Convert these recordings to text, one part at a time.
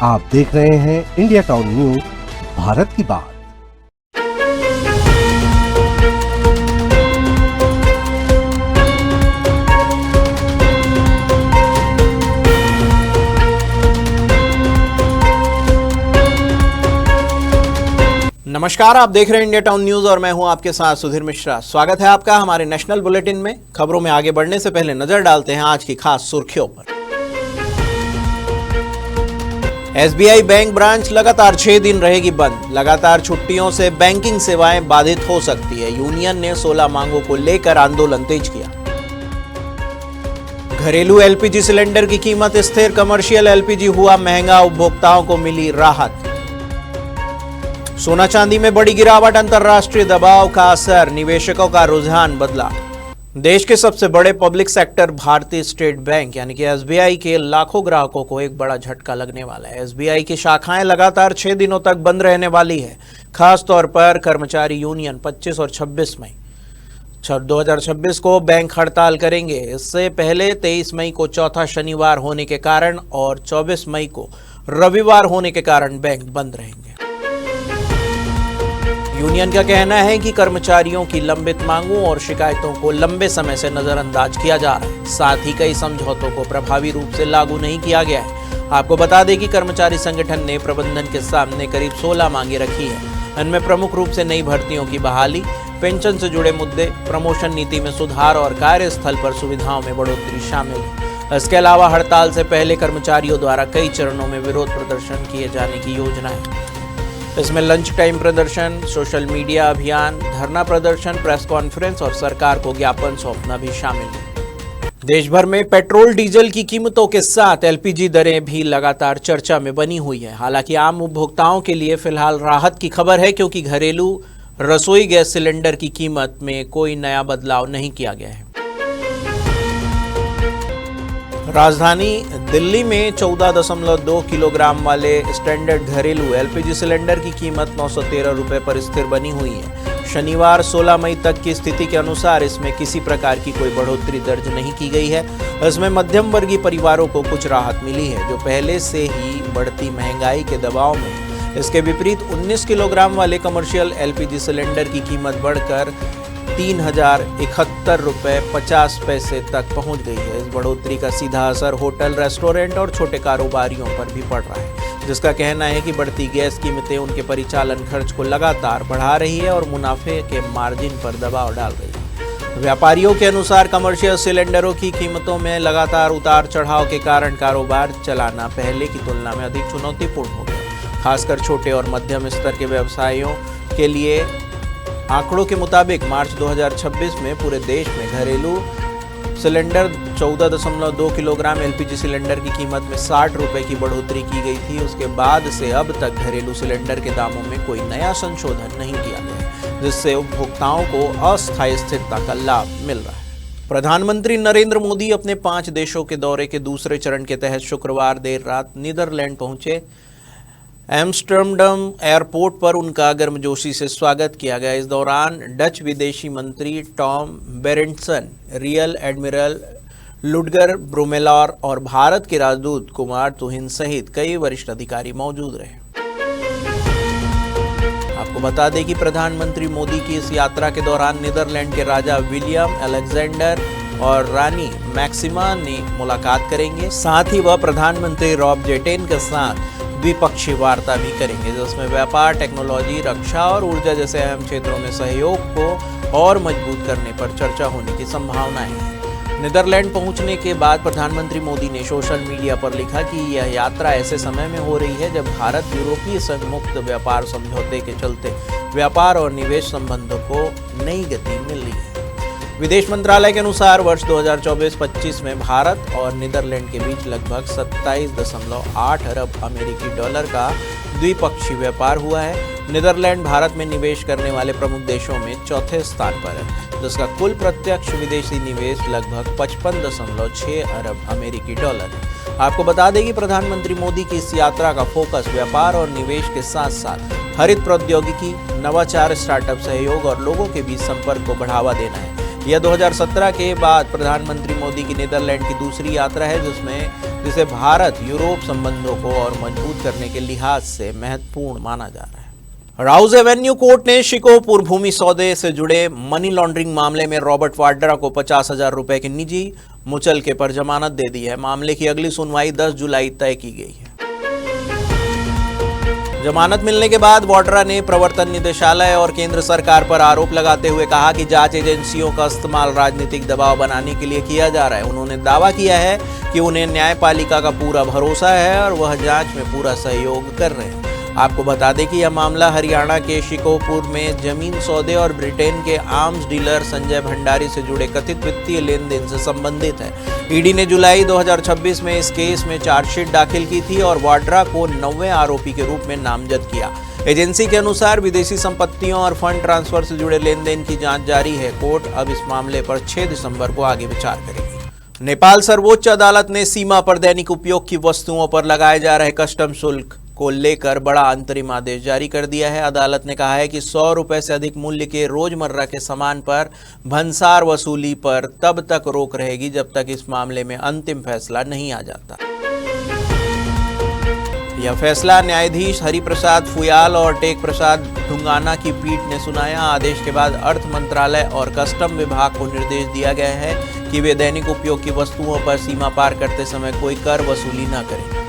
आप देख रहे हैं इंडिया टाउन न्यूज, भारत की बात। नमस्कार, आप देख रहे हैं इंडिया टाउन न्यूज और मैं हूं आपके साथ सुधीर मिश्रा। स्वागत है आपका हमारे नेशनल बुलेटिन में। खबरों में आगे बढ़ने से पहले नजर डालते हैं आज की खास सुर्खियों पर। एसबीआई बैंक ब्रांच लगातार 6 दिन रहेगी बंद। लगातार छुट्टियों से बैंकिंग सेवाएं बाधित हो सकती है। यूनियन ने 16 मांगों को लेकर आंदोलन तेज किया। घरेलू एलपीजी सिलेंडर की कीमत स्थिर, कमर्शियल एलपीजी हुआ महंगा, उपभोक्ताओं को मिली राहत। सोना चांदी में बड़ी गिरावट, अंतर्राष्ट्रीय दबाव का असर, निवेशकों का रुझान बदला। देश के सबसे बड़े पब्लिक सेक्टर भारतीय स्टेट बैंक यानी कि एसबीआई के लाखों ग्राहकों को एक बड़ा झटका लगने वाला है। एसबीआई की शाखाएं लगातार 6 दिनों तक बंद रहने वाली है। खास तौर पर कर्मचारी यूनियन 25 और 26 मई 2026 को बैंक हड़ताल करेंगे। इससे पहले 23 मई को चौथा शनिवार होने के कारण और 24 मई को रविवार होने के कारण बैंक बंद रहेंगे। यूनियन का कहना है कि कर्मचारियों की लंबित मांगों और शिकायतों को लंबे समय से नजरअंदाज किया जा रहा है। साथ ही कई समझौतों को प्रभावी रूप से लागू नहीं किया गया है। आपको बता दें कि कर्मचारी संगठन ने प्रबंधन के सामने करीब 16 मांगे रखी है। इनमें प्रमुख रूप से नई भर्तियों की बहाली, पेंशन से जुड़े मुद्दे, प्रमोशन नीति में सुधार और कार्यस्थल पर सुविधाओं में बढ़ोतरी शामिल है। इसके अलावा हड़ताल से पहले कर्मचारियों द्वारा कई चरणों में विरोध प्रदर्शन किए जाने की योजना है। इसमें लंच टाइम प्रदर्शन, सोशल मीडिया अभियान, धरना प्रदर्शन, प्रेस कॉन्फ्रेंस और सरकार को ज्ञापन सौंपना भी शामिल है। देश भर में पेट्रोल डीजल की कीमतों के साथ एलपीजी दरें भी लगातार चर्चा में बनी हुई है। हालांकि आम उपभोक्ताओं के लिए फिलहाल राहत की खबर है, क्योंकि घरेलू रसोई गैस सिलेंडर की कीमत में कोई नया बदलाव नहीं किया गया है। राजधानी दिल्ली में 14.2 किलोग्राम वाले स्टैंडर्ड घरेलू एलपीजी सिलेंडर की कीमत 913 रुपये पर स्थिर बनी हुई है। शनिवार 16 मई तक की स्थिति के अनुसार इसमें किसी प्रकार की कोई बढ़ोतरी दर्ज नहीं की गई है। इसमें मध्यम वर्गीय परिवारों को कुछ राहत मिली है, जो पहले से ही बढ़ती महंगाई के दबाव में। इसके विपरीत 19 किलोग्राम वाले कमर्शियल एलपीजी सिलेंडर की कीमत बढ़कर 3071 रुपये 50 पैसे तक पहुंच गई है। इस बढ़ोतरी का सीधा असर होटल, रेस्टोरेंट और छोटे कारोबारियों पर भी पड़ रहा है, जिसका कहना है कि बढ़ती गैस कीमतें उनके परिचालन खर्च को लगातार बढ़ा रही है और मुनाफे के मार्जिन पर दबाव डाल रही है। व्यापारियों के अनुसार कमर्शियल सिलेंडरों की कीमतों में लगातार उतार चढ़ाव के कारण कारोबार चलाना पहले की तुलना में अधिक चुनौतीपूर्ण हो गया। खासकर छोटे और मध्यम स्तर के व्यवसायों के लिए आंकड़ों के मुताबिक मार्च 2026 में पूरे देश में घरेलू सिलेंडर 14.2 किलोग्राम एलपीजी सिलेंडर की कीमत में 60 रुपये की बढ़ोतरी की गई थी। उसके बाद से अब तक घरेलू सिलेंडर के दामों में कोई नया संशोधन नहीं किया गया, जिससे उपभोक्ताओं को अस्थायी स्थिरता का लाभ मिल रहा है। प्रधानमंत्री नरेंद्र मोदी अपने 5 देशों के दौरे के दूसरे चरण के तहत शुक्रवार देर रात नीदरलैंड पहुंचे। एम्स्टर्डम एयरपोर्ट पर उनका गर्मजोशी से स्वागत किया गया। इस दौरान डच विदेशी मंत्री टॉम बेरेंटसन, रियल एडमिरल लुडगर ब्रूमेलॉर और भारत के राजदूत कुमार तुहिन सहित कई वरिष्ठ अधिकारी मौजूद रहे। आपको बता दें कि प्रधानमंत्री मोदी की इस यात्रा के दौरान नीदरलैंड के राजा विलियम अलेक्जेंडर और रानी मैक्सिमा ने मुलाकात करेंगे। साथ ही वह प्रधानमंत्री रॉब जेटेन के साथ द्विपक्षीय वार्ता भी करेंगे, जिसमें व्यापार, टेक्नोलॉजी, रक्षा और ऊर्जा जैसे अहम क्षेत्रों में सहयोग को और मजबूत करने पर चर्चा होने की संभावनाएं हैं। नीदरलैंड पहुंचने के बाद प्रधानमंत्री मोदी ने सोशल मीडिया पर लिखा कि यह यात्रा ऐसे समय में हो रही है जब भारत यूरोपीय संघ मुक्त व्यापार समझौते के चलते व्यापार और निवेश संबंधों को नई गति मिल रही है। विदेश मंत्रालय के अनुसार वर्ष 2024-25 में भारत और नीदरलैंड के बीच लगभग 27.8 अरब अमेरिकी डॉलर का द्विपक्षीय व्यापार हुआ है। नीदरलैंड भारत में निवेश करने वाले प्रमुख देशों में चौथे स्थान पर है, जिसका कुल प्रत्यक्ष विदेशी निवेश लगभग 55.6 अरब अमेरिकी डॉलर है। आपको बता दें कि प्रधानमंत्री मोदी की इस यात्रा का फोकस व्यापार और निवेश के साथ साथ हरित प्रौद्योगिकी, नवाचार, स्टार्टअप सहयोग और लोगों के बीच संपर्क को बढ़ावा देना है। यह 2017 के बाद प्रधानमंत्री मोदी की नीदरलैंड की दूसरी यात्रा है, जिसमें जिसे भारत यूरोप संबंधों को और मजबूत करने के लिहाज से महत्वपूर्ण माना जा रहा है। राउज एवेन्यू कोर्ट ने शिकोहपुर भूमि सौदे से जुड़े मनी लॉन्ड्रिंग मामले में रॉबर्ट वाड्रा को 50,000 रुपए की निजी मुचलके पर जमानत दे दी है। मामले की अगली सुनवाई 10 जुलाई तय की गई है। जमानत मिलने के बाद वाड्रा ने प्रवर्तन निदेशालय और केंद्र सरकार पर आरोप लगाते हुए कहा कि जांच एजेंसियों का इस्तेमाल राजनीतिक दबाव बनाने के लिए किया जा रहा है। उन्होंने दावा किया है कि उन्हें न्यायपालिका का पूरा भरोसा है और वह जांच में पूरा सहयोग कर रहे हैं। आपको बता दें कि यह मामला हरियाणा के शिकोहपुर में जमीन सौदे और ब्रिटेन के आर्म्स डीलर संजय भंडारी से जुड़े कथित वित्तीय लेन देन से संबंधित है। ईडी ने जुलाई 2026 में इस केस में चार्जशीट दाखिल की थी और वाड्रा को 90वें आरोपी के रूप में नामजद किया। एजेंसी के अनुसार विदेशी संपत्तियों और फंड ट्रांसफर से जुड़े लेन देन की जांच जारी है। कोर्ट अब इस मामले पर 6 दिसंबर को आगे विचार करेगी। नेपाल सर्वोच्च अदालत ने सीमा पर दैनिक उपयोग की वस्तुओं पर लगाए जा रहे कस्टम शुल्क को लेकर बड़ा अंतरिम आदेश जारी कर दिया है। अदालत ने कहा है कि 100 रुपए से अधिक मूल्य के रोजमर्रा के सामान पर भंसार वसूली पर तब तक रोक रहेगी जब तक इस मामले में अंतिम फैसला नहीं आ जाता। यह फैसला न्यायाधीश हरिप्रसाद फुयाल और टेक प्रसाद ढुंगाना की पीठ ने सुनाया। आदेश के बाद अर्थ मंत्रालय और कस्टम विभाग को निर्देश दिया गया है कि वे दैनिक उपयोग की वस्तुओं पर सीमा पार करते समय कोई कर वसूली न करें।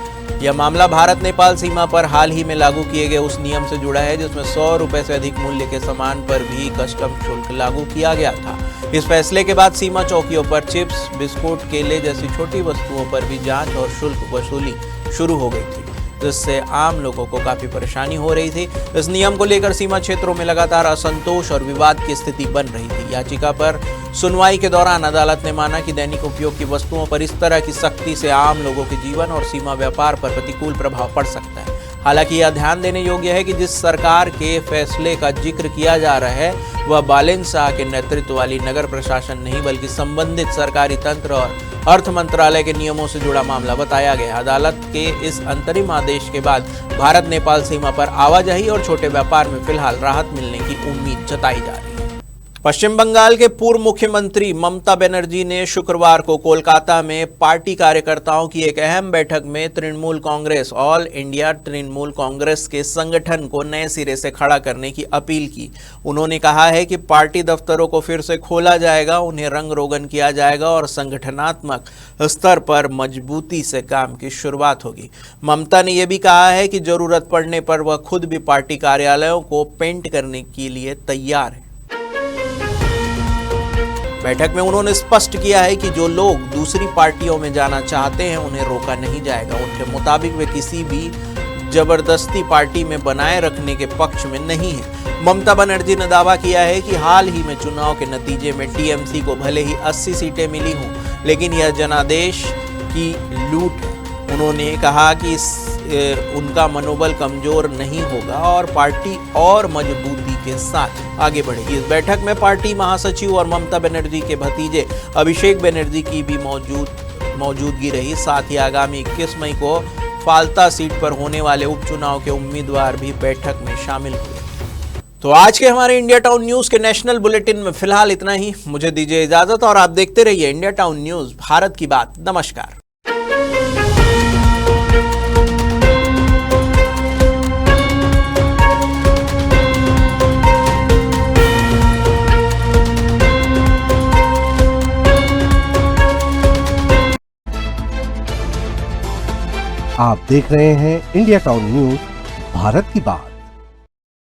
यह मामला भारत नेपाल सीमा पर हाल ही में लागू किए गए उस नियम से जुड़ा है जिसमें 100 रुपए से अधिक मूल्य के सामान पर भी कस्टम शुल्क लागू किया गया था। इस फैसले के बाद सीमा चौकियों पर चिप्स, बिस्कुट, केले जैसी छोटी वस्तुओं पर भी जांच और शुल्क वसूली शुरू हो गई थी, जिससे आम लोगों को काफी परेशानी हो रही थी। इस नियम को लेकर सीमा क्षेत्रों में लगातार असंतोष और विवाद की स्थिति बन रही थी। याचिका पर सुनवाई के दौरान अदालत ने माना कि दैनिक उपयोग की वस्तुओं पर इस तरह की सख्ती से आम लोगों के जीवन और सीमा व्यापार पर प्रतिकूल प्रभाव पड़ सकता है। हालांकि यह ध्यान देने योग्य है कि जिस सरकार के फैसले का जिक्र किया जा रहा है वह बालेन शाह के नेतृत्व वाली नगर प्रशासन नहीं बल्कि संबंधित सरकारी तंत्र और अर्थ मंत्रालय के नियमों से जुड़ा मामला बताया गया। अदालत के इस अंतरिम आदेश के बाद भारत नेपाल सीमा पर आवाजाही और छोटे व्यापार में फिलहाल राहत मिलने की उम्मीद जताई जा रही है। पश्चिम बंगाल के पूर्व मुख्यमंत्री ममता बनर्जी ने शुक्रवार को कोलकाता में पार्टी कार्यकर्ताओं की एक अहम बैठक में तृणमूल कांग्रेस ऑल इंडिया तृणमूल कांग्रेस के संगठन को नए सिरे से खड़ा करने की अपील की। उन्होंने कहा है कि पार्टी दफ्तरों को फिर से खोला जाएगा, उन्हें रंग रोगन किया जाएगा और संगठनात्मक स्तर पर मजबूती से काम की शुरुआत होगी। ममता ने यह भी कहा है कि जरूरत पड़ने पर वह खुद भी पार्टी कार्यालयों को पेंट करने के लिए तैयार है। बैठक में उन्होंने स्पष्ट किया है कि जो लोग दूसरी पार्टियों में जाना चाहते हैं उन्हें रोका नहीं जाएगा। उनके मुताबिक वे किसी भी जबरदस्ती पार्टी में बनाए रखने के पक्ष में नहीं है। ममता बनर्जी ने दावा किया है कि हाल ही में चुनाव के नतीजे में टीएमसी को भले ही 80 सीटें मिली हों, लेकिन यह जनादेश की लूट है। उन्होंने कहा कि उनका मनोबल कमजोर नहीं होगा और पार्टी और मजबूती के साथ आगे बढ़ेगी। इस बैठक में पार्टी महासचिव और ममता बनर्जी के भतीजे अभिषेक बनर्जी की भी मौजूदगी रही। साथ ही आगामी 21 मई को फाल्ता सीट पर होने वाले उपचुनाव के उम्मीदवार भी बैठक में शामिल हुए। तो आज के हमारे इंडिया टाउन न्यूज के नेशनल बुलेटिन में फिलहाल इतना ही। मुझे दीजिए इजाजत और आप देखते रहिए इंडिया टाउन न्यूज, भारत की बात। नमस्कार। आप देख रहे हैं इंडिया टाउन न्यूज, भारत की बात।